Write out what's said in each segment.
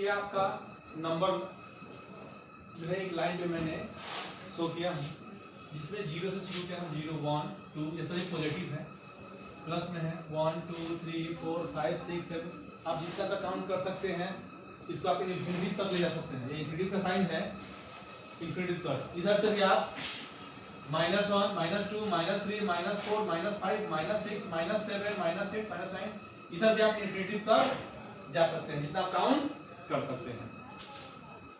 ये आपका नंबर जो है एक लाइन पे मैंने शो किया हूँ, जिसमें 0 से शुरू किया हूँ, 0 1 2, ये सभी पॉजिटिव है, प्लस में है 1 2 3 4 5 6 7, आप जितना तक काउंट कर सकते हैं। इसको आप इन्फिनिटी तक ले जा सकते हैं, ये इन्फिनिटी का साइन है, इन्फिनिटी तक। इधर से भी आप -1 -2 -3 -4 -5 -6 -7 -8 -9, इधर भी आप इन्फिनिटी तक जा सकते हैं, जितना काउंट कर सकते हैं।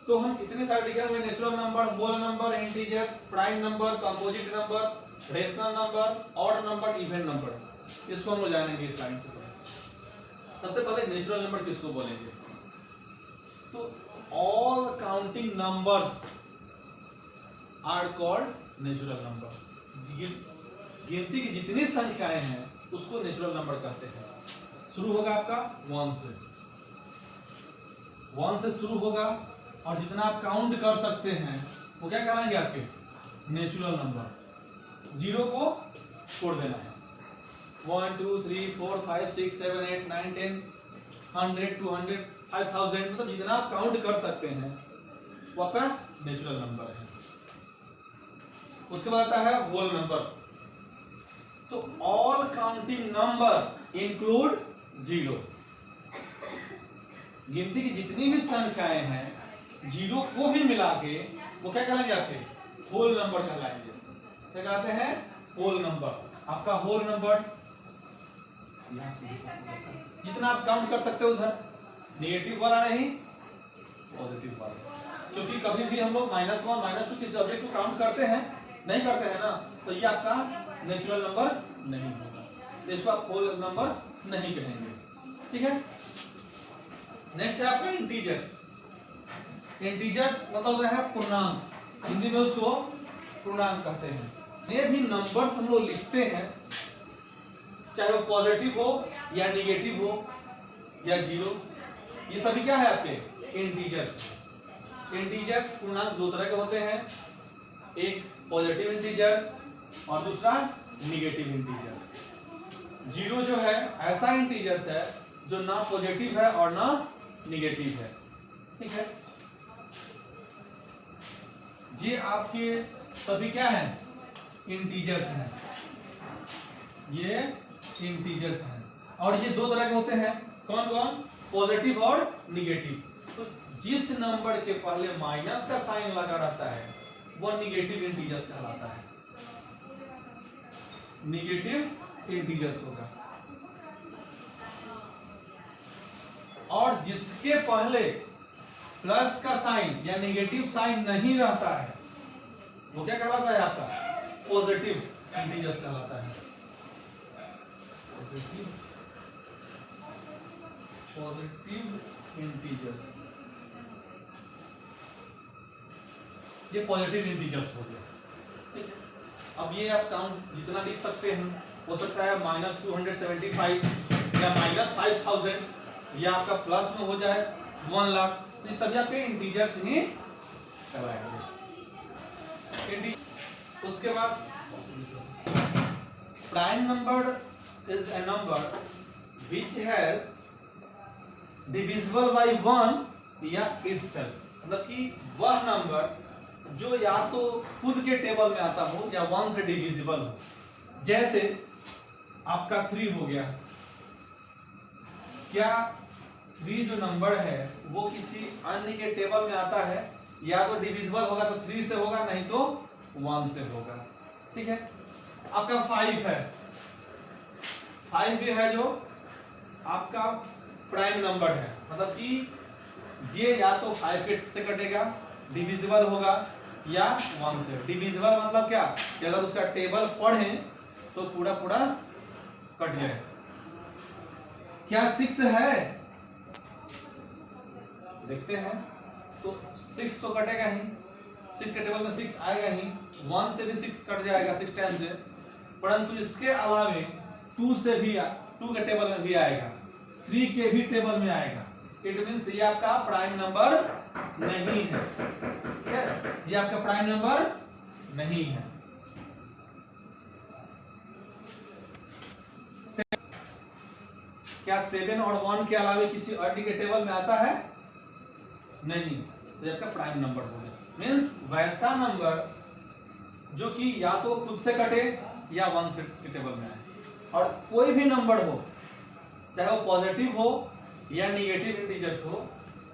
तो हम इतने सारे लिखे हुए natural number, whole number, integers, prime number, composite number, rational number, odd number, even number, इसको हम लोग जानेंगे इस लाइन से। सबसे पहले नेचुरल नंबर किसको बोलेंगे? तो all counting numbers are called natural number. गिनती की जितनी संख्याएं हैं उसको नेचुरल नंबर कहते हैं। शुरू होगा आपका 1 से, 1 से शुरू होगा, और जितना आप काउंट कर सकते हैं वो क्या कहलाएंगे? आपके नेचुरल नंबर। 0 को छोड़ देना है। 1 2 3 4 5 6 7 8 9 10 100 200 5000, मतलब जितना आप काउंट कर सकते हैं वो आपका नेचुरल नंबर है। उसके बाद आता है होल नंबर। तो ऑल काउंटिंग नंबर इंक्लूड 0। गिनती की जितनी भी संख्याएं हैं 0 को भी मिला के वो क्या कहलाएंगे? आपके होल नंबर कहलाएंगे। क्या कहते हैं? Whole number. आपका होल नंबर जितना आप काउंट कर सकते हो उधर, नेगेटिव वाला नहीं, पॉजिटिव वाला। क्योंकि कभी भी हम लोग -1 -2 किसी ऑब्जेक्ट को काउंट करते हैं? नहीं करते हैं ना, तो ये आपका नेचुरल नंबर नहीं होगा, तो इसको आप होल नंबर नहीं कहेंगे। ठीक है। नेक्स्ट है आपका इंटीजर्स। इंटीजर्स मतलब है पूर्णांक, हिंदी में उसको पूर्णांक कहते हैं। ये भी नंबर्स हम लोग लिखते हैं, चाहे वो पॉजिटिव हो या निगेटिव हो या 0, ये सभी क्या है? आपके इंटीजर्स। इंटीजर्स पूर्णांक दो तरह के होते हैं, एक पॉजिटिव इंटीजर्स और दूसरा निगेटिव इंटीजर्स। 0 जो है ऐसा इंटीजर्स है जो ना पॉजिटिव है और ना निगेटिव है। ठीक है। ये आपके सभी क्या है? इंटीजर्स हैं। ये इंटीजर्स हैं, और ये दो तरह के होते हैं। कौन कौन? पॉजिटिव और निगेटिव। तो जिस नंबर के पहले माइनस का साइन लगा रहता है वो निगेटिव इंटीजर्स कहलाता है, निगेटिव इंटीजर्स होगा। और जिसके पहले प्लस का साइन या नेगेटिव साइन नहीं रहता है वो क्या कहलाता है? आपका पॉजिटिव इंटीजर्स कहलाता है। पॉजिटिव इंटीजर्स, ये पॉजिटिव इंटीजर्स हो गया। ठीक है। अब ये आप काउंट जितना लिख सकते हैं, हो सकता है -275 या -5000, या आपका प्लस में हो जाए 1 लाख, तो ये सभी आपके इंटीजर्स ही कहलाएंगे। उसके बाद prime number is a number which has divisible by 1 या इटसेल्फ, मतलब कि वह नंबर जो या तो खुद के टेबल में आता हो या 1 से डिविजिबल हो। जैसे आपका 3 हो गया, क्या 3 जो नंबर है वो किसी अन्य के टेबल में आता है? या तो डिविजिबल होगा तो 3 से होगा, नहीं तो 1 से होगा। ठीक है। आपका 5 है, 5 भी है जो आपका प्राइम नंबर है, मतलब कि ये या तो 5 के से कटेगा, डिविजिबल होगा, या 1 से। डिविजिबल मतलब क्या? कि अगर उसका टेबल पढ़ें तो पूरा पूरा कट जाए। क्या 6 है? देखते हैं, तो 6 तो कटेगा ही, 6 के टेबल में 6 आएगा ही, 1 से भी 6 कट जाएगा 6 टाइम से, परंतु इसके अलावे 2 से भी 2 के टेबल में भी आएगा, 3 के भी टेबल में आएगा। इट मींस ये आपका प्राइम नंबर नहीं है। ठीक है, ये आपका प्राइम नंबर नहीं है। क्या 7 और 1 के अलावे किसी अन्य के टेबल में आता है? नहीं, तो आपका प्राइम नंबर हो गया। मीन्स वैसा नंबर जो कि या तो खुद से कटे या 1 से टेबल में आए, और कोई भी नंबर हो, चाहे वो पॉजिटिव हो या निगेटिव इंटीजर्स हो,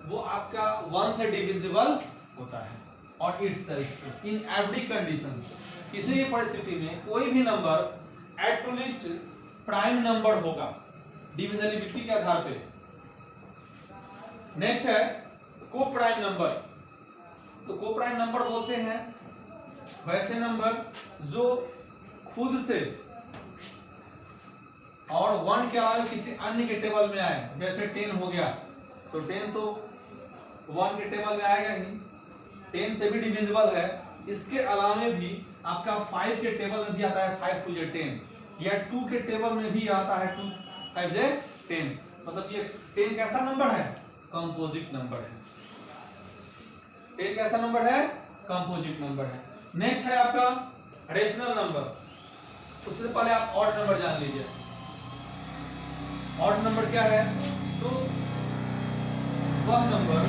वो आपका 1 से डिविजिबल होता है। और इटसेल्फ इन एवरी कंडीशन, किसी भी परिस्थिति में कोई भी number at to least prime number होगा डिविजिबिलिटी के आधार पे। नेक्स्ट है को प्राइम नंबर। तो को प्राइम नंबर बोलते हैं वैसे नंबर जो खुद से और 1 के अलावा किसी अन्य के टेबल में आए। जैसे 10 हो गया, तो 10 तो 1 के टेबल में आएगा ही, 10 से भी डिविजिबल है। इसके अलावा भी आपका 5 के टेबल में भी आता है 5 टू 10, या 2 के टेबल में भी आता है 2 5 10। मतलब ये 10 कैसा नंबर है? कंपोजिट नंबर है। 10 कैसा नंबर है? कंपोजिट नंबर है। नेक्स्ट है आपका रेशनल नंबर। उससे पहले आप ऑड नंबर जान लीजिए। ऑड नंबर क्या है? तो वह नंबर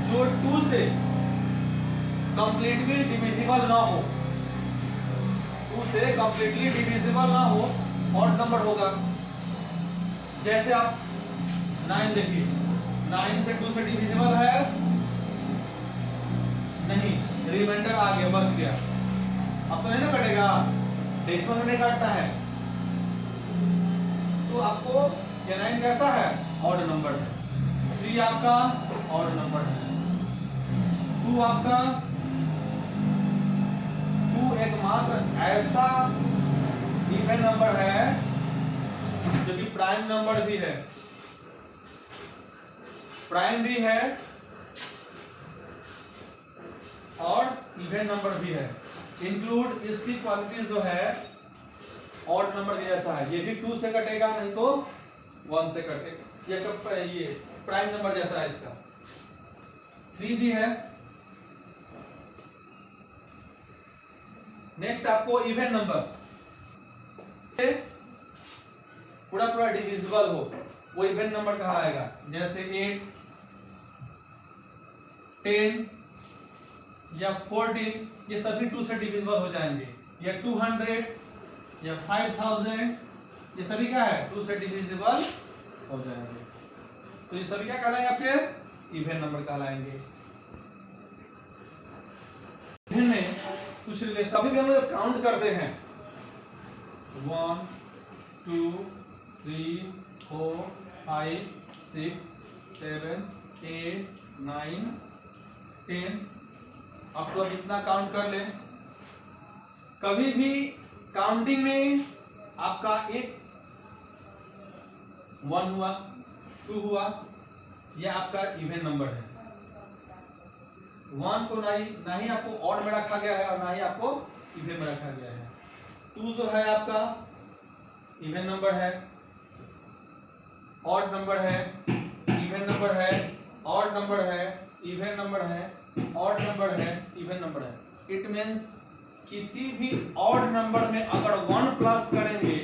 जो 2 से कंप्लीटली डिविजिबल ना हो, 2 से कंप्लीटली डिविजिबल ना हो, ऑड नंबर होगा। जैसे आप 9 देखिए, 9 से 2 से डिविजिबल है नहीं, रिमाइंडर आ गया, बच गया। अब तो नहीं ना कटेगा, डेसिमल में नहीं काटता है। तो आपको ये 9 कैसा है? ऑड नंबर है। 3 आपका ऑड नंबर है। 2 आपका 2 एकमात्र ऐसा इवन नंबर है जो कि प्राइम नंबर भी है, प्राइम भी है और इवन नंबर भी है। इंक्लूड इसकी क्वालिटी जो है ऑड नंबर के जैसा है। ये भी 2 से कटेगा, नहीं तो 1 से कटेगा। ये प्राइम नंबर जैसा है इसका। 3 भी है। नेक्स्ट आपको इवन नंबर, पूरा पूरा डिविजिबल हो, वो इवन नंबर कहलाएगा। जैसे 8, 10 या 14, ये सभी 2 से डिविजिबल हो जाएंगे। या 200 या 5000, ये सभी क्या है? 2 से डिविजिबल हो जाएंगे। तो ये सभी क्या कहलाएंगे? आपके इवन नंबर कहलाएंगे। इवन में कुछ रिलेशन अभी भी हम लोग काउंट करते हैं, 1 2 3 4 5 6 7 8 9 10। आप लोग इतना काउंट कर ले। कभी भी काउंटिंग में आपका एक 1 हुआ, 2 हुआ, यह आपका इवन नंबर है। 1 को ना ही आपको ऑड में रखा गया है और ना ही आपको इवन में रखा गया है। 2 जो है आपका इवन नंबर है, ऑड नंबर है, इवन नंबर है, ऑड नंबर है, इवन नंबर है, ऑड नंबर है, इवन नंबर है। इट मींस किसी भी ऑड नंबर में अगर 1 प्लस करेंगे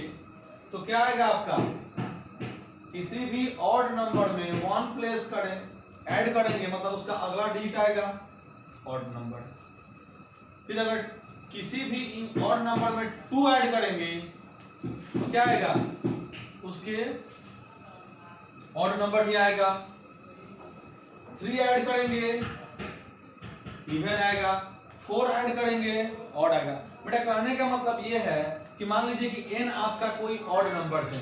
तो क्या आएगा आपका? किसी भी ऑड नंबर में 1 प्लस करें, ऐड करेंगे, मतलब उसका अगला डिजिट आएगा ऑड नंबर। फिर अगर किसी भी ऑड नंबर में 2 ऐड करेंगे तो क्या आएगा? उसके ऑड नंबर ही आएगा। 3 ऐड करेंगे इवन आएगा, 4 ऐड करेंगे ऑड आएगा। बेटा कहने का मतलब ये है कि मान लीजिए कि n आपका कोई ऑड नंबर है,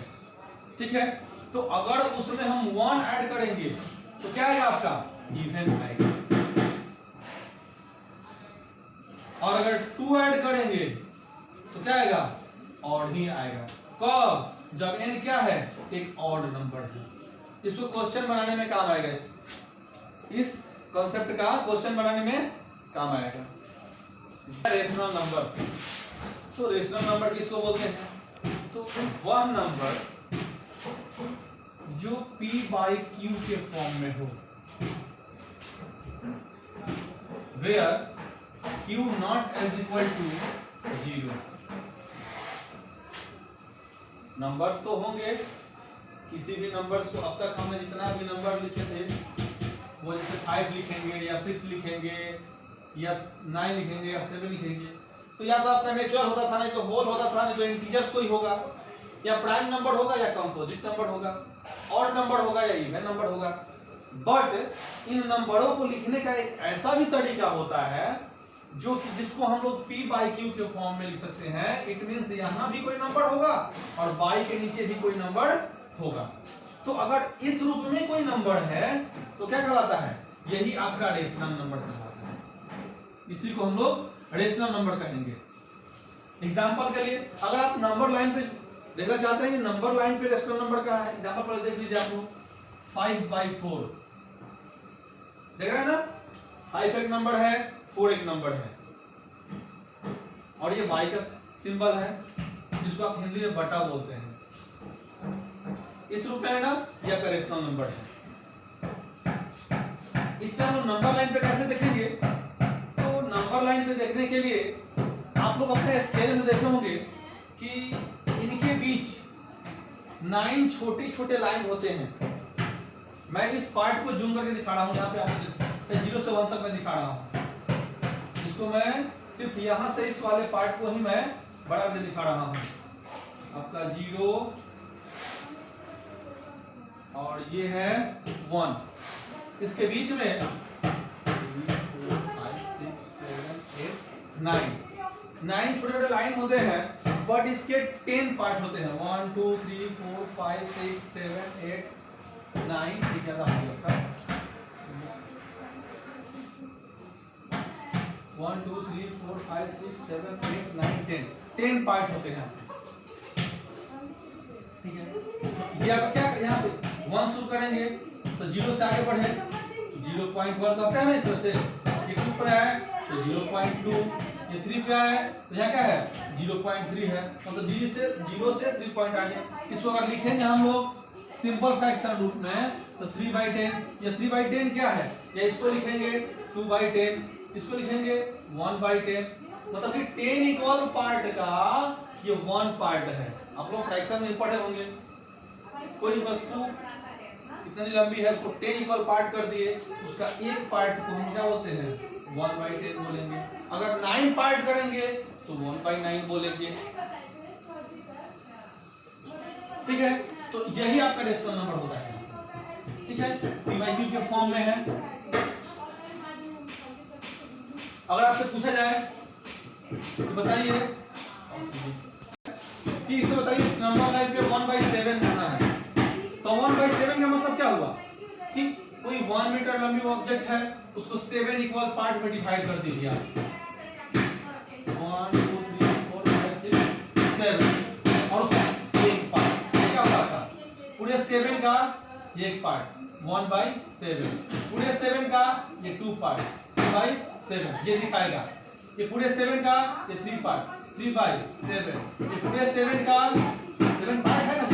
ठीक है? तो अगर उसमें हम 1 ऐड करेंगे तो क्या आएगा आपका? इवन आएगा। और अगर 2 ऐड करेंगे तो क्या आएगा? ऑड ही आएगा। कब? जब n क्या है? एक ऑड नंबर है। इसको क्वेश्चन बनाने में काम आएगा। इस कॉन्सेप्ट का क्वेश्चन बनाने में काम आएगा। Rational number. तो रेशनल नंबर किसको बोलते हैं? तो वह नंबर जो p बाई q के फॉर्म में हो, where q not is equal to 0। Numbers तो होंगे, किसी भी नंबर्स को अब तक हमने जितना भी नंबर लिखे थे वो जैसे 5 लिखेंगे या 6 लिखेंगे या 9 लिखेंगे या 7 लिखेंगे, तो या तो आपका नेचुरल होता था, नहीं तो होल होता था, नहीं तो इंटीजर्स कोई होगा, या प्राइम नंबर होगा या कंपोजिट नंबर होगा, ऑड नंबर होगा या इवन नंबर होगा। बट इन नंबरों को लिखने का एक ऐसा भी तरीका होता है जो कि जिसको हम लोग p बाई क्यू के फॉर्म में लिख सकते हैं। इट मींस यहाँ भी कोई नंबर होगा और बाई के नीचे भी कोई नंबर होगा। तो अगर इस रूप में कोई नंबर है तो क्या कहलाता है, यही आपका रेशनल नंबर कहलाता है। इसी को हम लोग रेशनल नंबर कहेंगे। एग्जांपल के लिए अगर आप नंबर लाइन पे देखना चाहते हैं कि नंबर लाइन पे रेशनल नंबर कहाँ है, एग्जांपल पर देख लीजिए आप लोग 5/4 देख रहे हैं ना, 5 एक नंबर है, 4 एक नंबर है, और ये बाई का सिंबल है जिसको आप हिंदी में बटा बोलते हैं। इस रूप में है ना, ये आपका रेशनल नंबर है। इसमें हम लोग नंबर लाइन पे कैसे देखेंगे, तो नंबर लाइन पे देखने के लिए आप लोग अपने स्केल में देखे होंगे कि इनके बीच 9 छोटे छोटे लाइन होते हैं। मैं इस पार्ट को जूम करके दिखा रहा हूँ, यहाँ पे आपको 0 से 1 तक मैं दिखा रहा हूँ। इसको मैं सिर्फ यहाँ से इस वाले पार्ट को ही मैं बड़ा करके दिखा रहा हूँ। आपका 0 और ये है 1, इसके बीच में 3, 4, 5, 6, 7, 8, 9 छोटे छोटे लाइन होते हैं, बट इसके 10 पार्ट होते हैं। 1 2 3 4 5 6 7 8 9, ये क्या था 1 2 3 4 5 6 7 8 9 10 पार्ट होते हैं। ठीक है, ये आपका क्या यहाँ पे 1 शुरू करेंगे तो 0 से आगे बढ़े 0.1 करते हैं ना, इस तरह से ये 2 पर आया तो 0.2, ये 3 पे आया तो यहाँ क्या है 0.3 है, मतलब 0 से 3 पॉइंट आ गया। इसको अगर लिखेंगे हम लोग सिंपल फ्रैक्शन रूप में तो 3/10, या 3/10 क्या है, या इसको लिखेंगे 2/10, इसको लिखेंगे 1/10, मतलब कि 10 इक्वल पार्ट का ये 1 पार्ट है। आप लोग फ्रैक्शन में पढ़े होंगे, कोई वस्तु इतनी लंबी है उसको 10 इक्वल पार्ट कर दिए, उसका एक पार्ट को हम क्या बोलते हैं 1/10 बोलेंगे। अगर 9 पार्ट करेंगे तो 1/9 बोलेंगे। ठीक है, तो यही आपका रेशनल नंबर होता है। ठीक है, p/q के फॉर्म में है। अगर आपसे पूछा जाए तो बताइए कि इससे बताइए इस नंबर लाइन पे 1/7 होना है, तो 1/7 का मतलब क्या हुआ कि कोई 1 मीटर लंबी ऑब्जेक्ट है, उसको 7 इक्वल पार्ट में डिवाइड कर दीजिए आप, 1 2 3 4 5 6 7, और उसका एक पार्ट क्या होगा, पूरे 7 का ये एक पार्ट 1/7, पूरे 7 का ये 2 पार्ट 2/7, ये दिखाएगा। ये पूरे 7 का ये 3 पार्ट 3/7, ये पूरे 7 का 7 पार्ट है ना,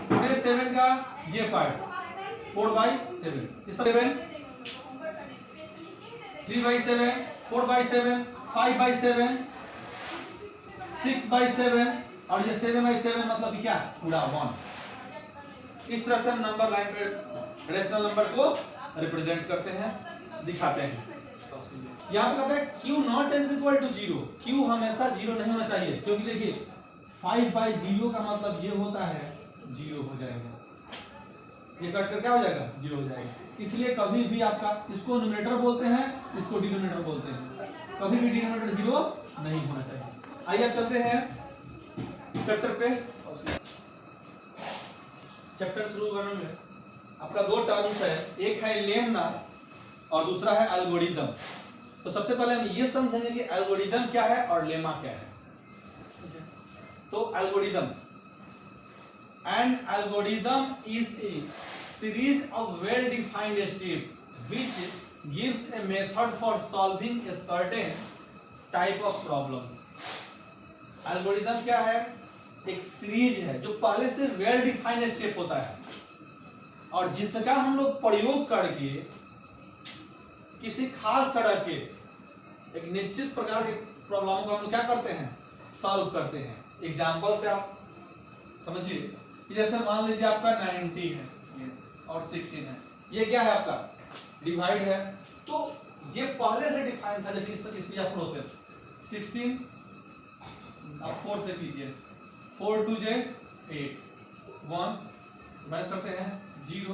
पूरे 7 का ये पार्ट 4/7, ये 7 3/7 4/7 5/7 6/7 और ये 7/7, मतलब कि क्या पूरा 1। इस तरह से हम नंबर लाइन पे रेशनल नंबर को रिप्रेजेंट करते हैं, दिखाते हैं। यहाँ पे कहता है Q not is equal to 0, Q हमेशा 0 नहीं होना चाहिए, क्योंकि देखिए 5/0 का मतलब ये होता है 0 हो जाएगा, ये कट कर क्या हो जाएगा 0 हो जाएगा। इसलिए कभी भी आपका इसको न्यूमरेटर बोलते हैं, इसको डिनोमिनेटर बोलते हैं, कभी भी डिनोमिनेटर 0 नहीं होना चाहिए। आइए अब चलते हैं चैप्टर पे। चैप्टर शुरू करने में आपका 2 टर्म्स है, एक है लेम्मा और दूसरा है एल्गोरिदम। तो सबसे पहले हम ये समझेंगे कि एल्गोरिदम क्या है और लेमा क्या है। तो algorithm, N algorithm is a series of well defined step which gives a method for solving a certain type of problems. Algorithm क्या है, एक सीरीज है जो पहले से वेल डिफाइंड स्टेप होता है और जिसका हम लोग प्रयोग करके किसी खास तरह के एक निश्चित प्रकार के प्रॉब्लमों को हम क्या करते हैं, सॉल्व करते हैं। एग्जांपल से आप समझिए, जैसे मान लीजिए आपका 90 है और 16 है, ये क्या है आपका डिवाइड है, तो ये पहले से डिफाइन था, लेकिन इस तक इसकी प्रोसेस 16 अब 4 से कीजिए, 4 2 जे 8 1 माइनस करते हैं 0,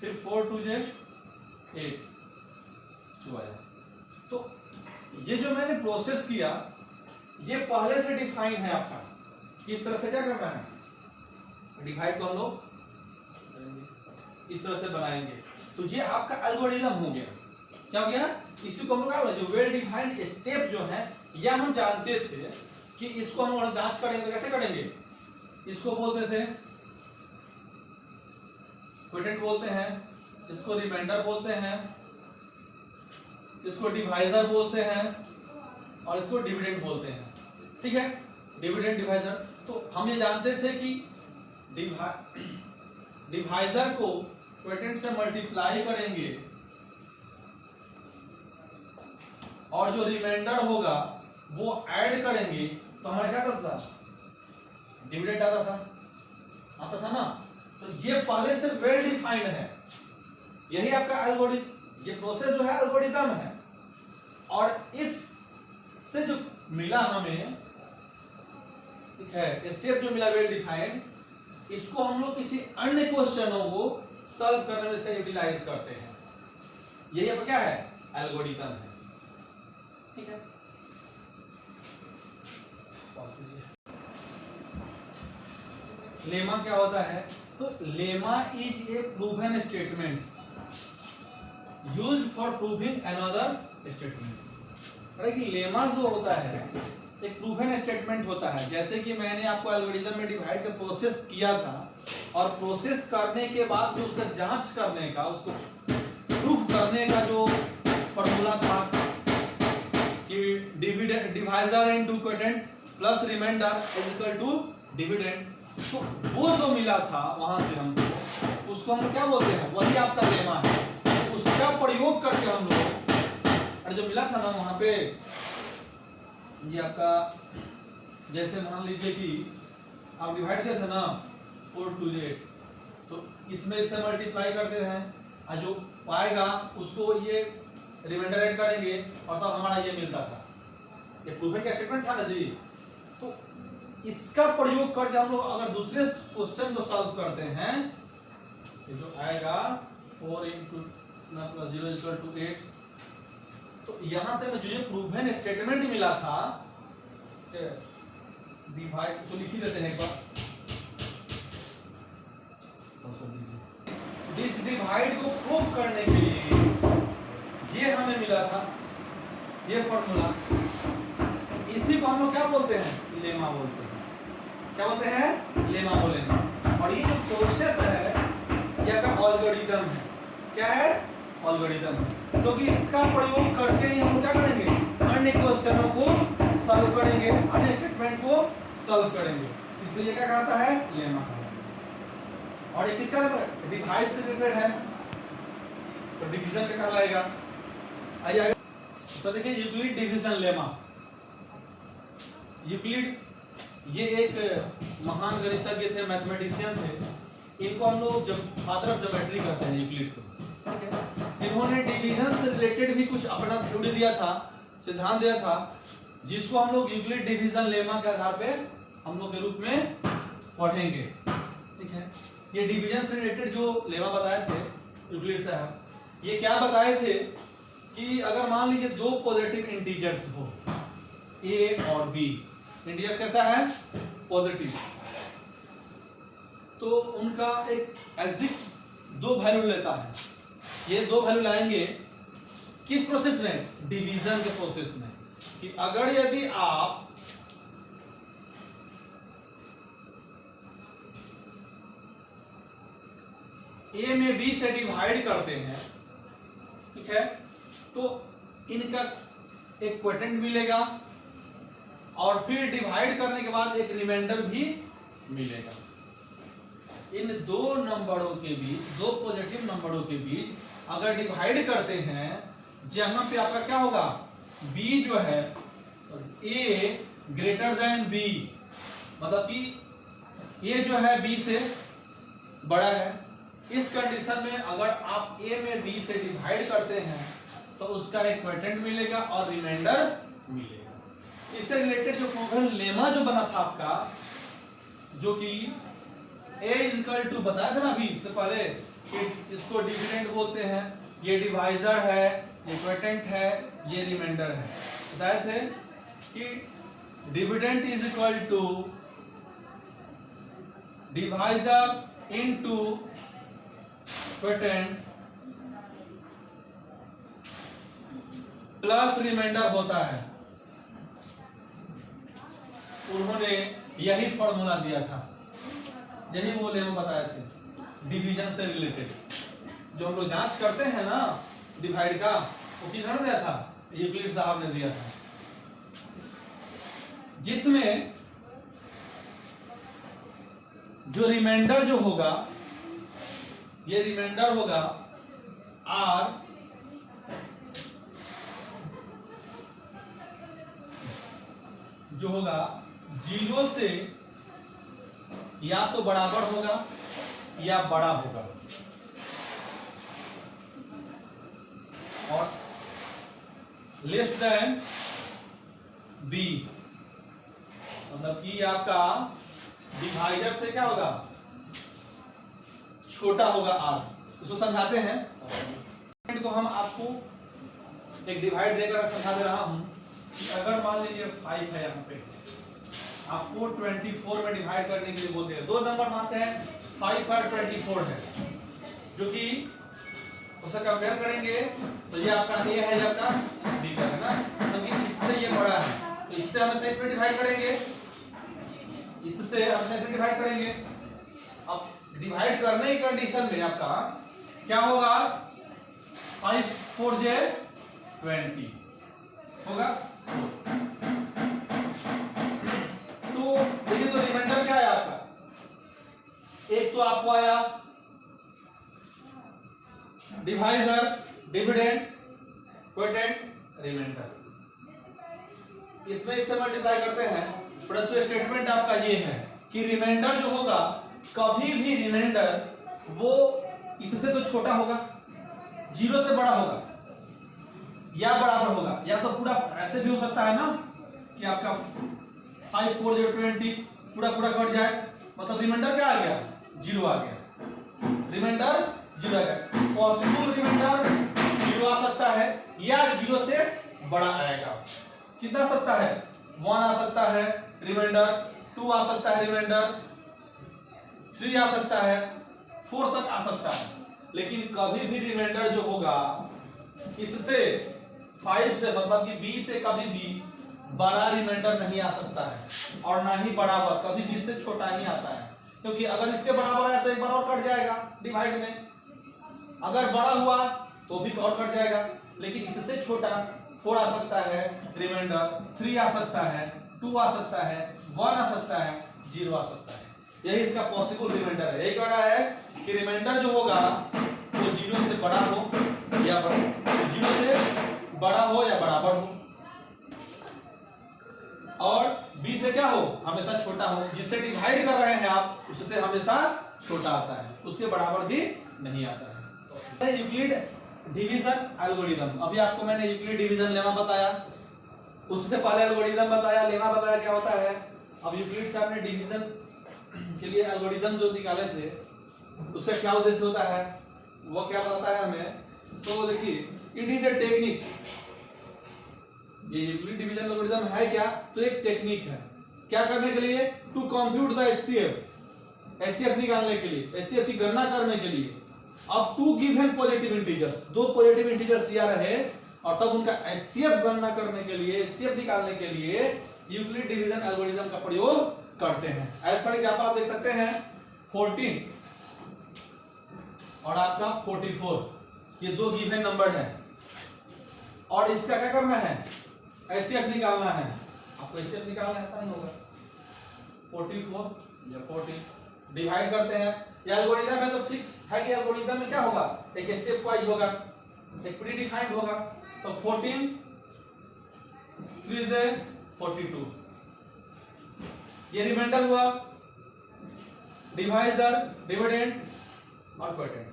फिर 4 2 जे 8 2 आया। तो ये जो मैंने प्रोसेस किया ये पहले से डिफाइन है आपका, किस तरह से क्या करना है, डिवाइड को हम लोग इस तरह से बनाएंगे, तो ये आपका एल्गोरिथम हो गया। क्या हो गया, इसी को हम लोग क्या बोलते हैं, जो वेल डिफाइंड स्टेप जो है, या हम जानते थे कि इसको हम लोग जांच करेंगे तो कैसे करेंगे, इसको बोलते थे क्वोटिएंट बोलते हैं, इसको रिमाइंडर बोलते हैं, इसको डिवाइजर बोलते हैं और इसको डिविडेंड बोलते हैं। ठीक है, डिविडेंड डिवाइजर। तो हम ये जानते थे कि डिवाइजर को क्वोटिएंट से मल्टीप्लाई करेंगे और जो रिमाइंडर होगा वो ऐड करेंगे तो हमारा क्या आता था, डिविडेंड आता था ना। तो ये पहले से वेल डिफाइंड है, यही आपका एल्गोरिथम, ये प्रोसेस जो है एल्गोरिथम है, और इस से जो मिला हमें, ठीक है, स्टेप जो मिला वेल डिफाइंड, इसको हम लोग किसी अन्य क्वेश्चनों को सॉल्व करने में इसका यूटिलाइज करते हैं, यही अब क्या है, एल्गोरिथम है। ठीक है, लेमा क्या होता है, तो lemma is a proven statement used for proving another statement. अरे कि लेमा जो होता है एक प्रूवन स्टेटमेंट होता है, जैसे कि मैंने आपको एल्गोरिथम में डिवाइड का प्रोसेस किया था, और प्रोसेस करने के बाद जो उसका जांच करने का, उसको प्रूफ करने का जो फॉर्मूला था कि divisor into quotient plus remainder is equal to dividend, तो वो जो मिला था वहां से हमको, उसको हम क्या बोलते हैं, वही आपका लेमा है। तो उसका प्रयोग करके हम लोग, अरे जो मिला था ना वहां पे, ये आपका जैसे मान लीजिए कि आप डिवाइड किया था ना 4 2 8, तो इसमें इससे मल्टीप्लाई करते हैं और जो पाएगा उसको ये रिमाइंडर ऐड करेंगे और तब हमारा ये मिलता था, ये प्रूवन का स्टेटमेंट था ना जी। तो इसका प्रयोग करके हम लोग अगर दूसरे क्वेश्चन को सॉल्व करते हैं, ये जो आएगा 4 × 0 = 8, तो यहां से मुझे प्रूवन स्टेटमेंट मिला था, डिवाइड तो लिख ही देते हैं एक बार, इस डिवाइड को प्रूव करने के लिए ये हमें मिला था, ये फॉर्मूला, इसी को हम लोग क्या बोलते हैं, लेमा बोलते हैं। क्या बोलते हैं, लेमा बोलेंगे। और ये जो प्रोसेस है ये आपका एल्गोरिथम है। क्या है, एल्गोरिथम है, क्योंकि इसका प्रयोग करके ही हम क्या करेंगे, अन्य क्वेश्चनों को सॉल्व करेंगे, अन्य स्टेटमेंट को सॉल्व करेंगे, इसलिए क्या कहता है, लेमा कहलाता है। और ये किसका डिवाइड से रिलेटेड है, तो डिवीजन क्या कहलाएगा। आइए तो देखिए, यूक्लिड डिवीजन लेमा। यूक्लिड ये एक महान गणितज्ञ थे, मैथमेटिशियन थे, इनको हम लोग जब फादर ऑफ ज्योमेट्री कहते हैं यूक्लिड को। ठीक है, इन्होंने डिवीजन से रिलेटेड भी कुछ अपना थ्योरी दिया था, सिद्धांत दिया था, जिसको हम लोग यूक्लिड डिवीजन लेमा के आधार पे हम लोग के रूप में पढ़ेंगे। ठीक है, ये डिवीजन से रिलेटेड जो लेमा बताए थे यूक्लिड साहब, ये क्या बताए थे कि अगर मान लीजिए दो पॉजिटिव इंटीजर्स हो, ए और बी, इंटीजर कैसा है, पॉजिटिव, तो उनका एक एग्जिट दो वैल्यू लेता है, ये दो वैल्यू लाएंगे किस प्रोसेस में, डिवीजन के प्रोसेस में, कि अगर यदि आप ए में बी से डिवाइड करते हैं, ठीक है, तो इनका एक क्वोटिएंट मिलेगा और फिर डिवाइड करने के बाद एक रिमाइंडर भी मिलेगा। इन दो नंबरों के बीच, दो पॉजिटिव नंबरों के बीच अगर डिवाइड करते हैं, जहां पे आपका क्या होगा, b जो है, a ग्रेटर देन b, मतलब कि a जो है b से बड़ा है। इस कंडीशन में अगर आप a में b से डिवाइड करते हैं तो उसका एक क्वोटिएंट मिलेगा और रिमाइंडर मिलेगा। इससे रिलेटेड जो प्रूवन लेमा जो बना था आपका, जो कि a इज इक्वल टू बताया था ना अभी इससे पहले कि इसको डिविडेंड बोलते हैं, ये डिवाइजर है, ये क्वोटिएंट है, ये रिमाइंडर है। बताए थे कि dividend is equal to divisor into quotient plus remainder होता है। उन्होंने यही फॉर्मूला दिया था, यही वो लेम बताए थे डिवीजन से रिलेटेड। जो हम लोग जांच करते हैं ना डिवाइड का, वो किन्होंने दिया था? यूक्लिड साहब ने दिया था, जिसमें जो रिमाइंडर जो होगा, ये रिमाइंडर होगा r जो होगा 0 से या तो बराबर होगा या बड़ा होगा, और लेस देन b, मतलब कि आपका डिवाइडर से क्या होगा? छोटा होगा r। इसको समझाते हैं। को हम आपको एक डिवाइड देकर समझा दे रहा हूं कि अगर मान लीजिए 5 है, यहाँ पे आपको 24 में डिवाइड करने के लिए बोलते हैं। दो नंबर मानते हैं 5 और 24 है, जो कि उसे कंपेयर करेंगे तो ये आपका a है, ये आपका b का है ना, क्योंकि इससे ये बड़ा है तो इससे हम इसमें डिवाइड करेंगे, इससे हम इसमें डिवाइड करेंगे। अब डिवाइड करने की कंडीशन में आपका क्या होगा? 5 4 जे 20 होगा। तो देखिए, तो रिमाइंडर क्या है आपका? एक तो आपको आया डिवाइजर, डिविडेंड, क्वोटिएंट, रिमाइंडर। इसमें इससे मल्टीप्लाई करते हैं, परंतु स्टेटमेंट आपका ये है कि रिमाइंडर जो होगा, कभी भी रिमाइंडर वो इससे तो छोटा होगा, 0 से बड़ा होगा या बराबर होगा, या तो पूरा ऐसे भी हो सकता है ना कि आपका 5 4 20 पूरा पूरा कट जाए, मतलब रिमाइंडर क्या आ गया? 0 आ गया। रिमाइंडर 0 आ गया। पॉसिबल रिमाइंडर 0 आ सकता है या 0 से बड़ा आएगा। कितना आ सकता है? 1 आ सकता है रिमाइंडर, 2 आ सकता है रिमाइंडर, 3 आ सकता है, 4 तक आ सकता है। लेकिन कभी भी रिमाइंडर जो होगा इससे 5 से, मतलब कि 20 से कभी भी बड़ा रिमाइंडर नहीं आ सकता है, और ना ही बराबर, कभी भी इससे छोटा ही आता है। क्योंकि अगर इसके बराबर आया तो एक बार और कट जाएगा डिवाइड में, अगर बड़ा हुआ तो भी और कट जाएगा। लेकिन इससे छोटा 4 आ सकता है रिमाइंडर, 3 आ सकता है, 2 आ सकता है, 1 आ सकता है, 0 आ सकता है। यही इसका पॉसिबल रिमाइंडर है। यही कह रहा है कि रिमाइंडर जो होगा वो 0 से बड़ा हो या 0 से बड़ा हो या बराबर हो, और b से क्या हो? हमेशा छोटा हो। जिससे डिवाइड कर रहे हैं आप, उससे हमेशा छोटा आता है, उसके बराबर भी नहीं आता है। यूक्लिड डिवीजन एल्गोरिथम, अभी आपको मैंने यूक्लिड डिवीजन लेमा बताया, उससे पहले एल्गोरिथम बताया, लेमा बताया क्या होता है। अब यूक्लिड साहब ने डिवीजन के लिए एल्गोरिथम जो निकाले थे, उसका क्या उद्देश्य होता है, वो क्या बताता है हमें। तो देखिए, इट इज ए टेक्निक। ये यूक्लिड डिवीजन एल्गोरिथम है क्या? तो एक टेक्निक है। क्या करने के लिए? टू कंप्यूट द एचसीएफ निकालने के लिए, एचसीएफ की गणना करने के लिए। अब टू गिवन पॉजिटिव इंटीजर्स, दो पॉजिटिव इंटीजर्स दिया रहे, और तब उनका एचसीएफ गणना करने के लिए, एचसीएफ निकालने के लिए यूक्लिड डिवीजन एल्गोरिथम का प्रयोग करते हैं। एज फॉर एग्जांपल आप देख सकते हैं 14 और आपका 44, ये दो गिवन नंबर है, और इसका क्या करना है? एचसीएफ निकालना है। आपको एचसीएफ निकालना है, फाइन होगा 44 या 40, डिवाइड करते हैं। ये एल्गोरिथम है तो फिक्स है कि एल्गोरिथम में क्या होगा? एक स्टेप वाइज होगा, एक प्री डिफाइंड होगा। तो 14 3 से 42, ये रिमाइंडर हुआ, डिवाइजर, डिविडेंड, और क्वोटिएंट,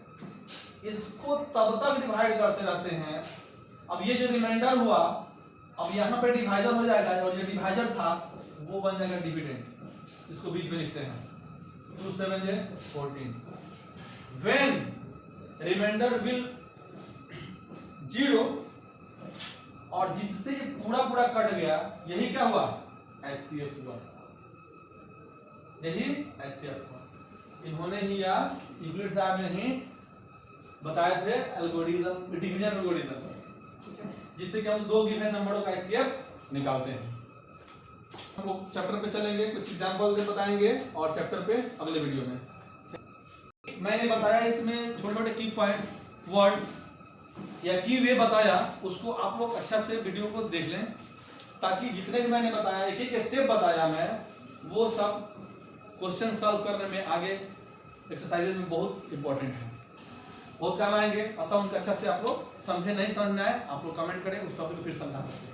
इसको तब तक डिवाइड करते रहते हैं। अब ये जो रिमाइंडर हुआ, अब यहाँ पे डिवाइडर हो जाएगा और ये डिवाइडर था वो बन जाएगा डिविडेंड, इसको बीच में लिखते हैं 2 7 14। व्हेन रिमाइंडर विल 0 और जिससे ये पूरा पूरा कट गया, यही क्या हुआ, HCF हुआ, यही HCF हुआ। इन्होंने ही या यूक्लिड साहब ने ही बताए थे एल्गोरिदम, डिवीजन एल्गोरिदम, जिससे कि हम दो गिवन नंबरों का HCF निकालते हैं। हम लोग चैप्टर पे चलेंगे, कुछ एग्जांपल दे बताएंगे और चैप्टर पे अगले वीडियो में। मैंने बताया इसमें छोटे छोटे की पॉइंट वर्ड या की वे बताया, उसको आप लोग अच्छा से वीडियो को देख लें, ताकि जितने भी मैंने बताया, एक एक स्टेप बताया मैं, वो सब क्वेश्चन सॉल्व करने में आगे एक्सरसाइजेज में बहुत इंपॉर्टेंट है, बहुत काम आएंगे। अतः उनका अच्छा से आप लोग समझे, नहीं समझना है आप लोग कमेंट करें, उस टॉपिक को फिर समझा सकते हैं।